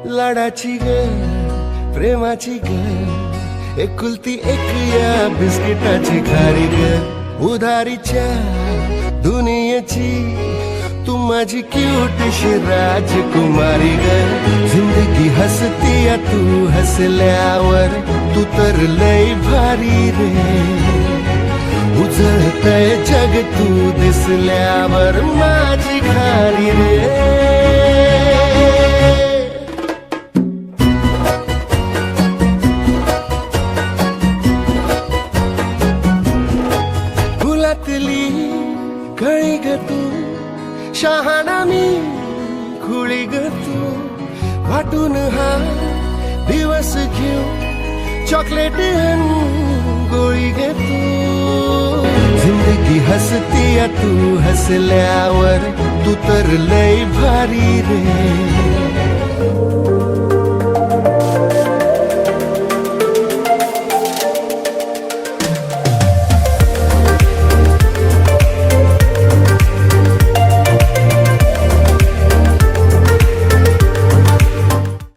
लाडाची ग प्रेमाची ग एकुलती एक या बिस्किटाची खारी ग उधारीच्या दुनियेची तू माझी क्यूटशी राजकुमारी ग जिंदगी हसती या तू हसल्यावर तू तर लय भारी रे उजळतय जग तू दिसल्यावर माझी खारी रे कळी ग तू शहाणा मी खुळी ग तू वाटून हा दिवस घेऊ चॉकलेट गोळी ग तू जिंदगी हसती या तू हसल्यावर तू तर लय भारी रे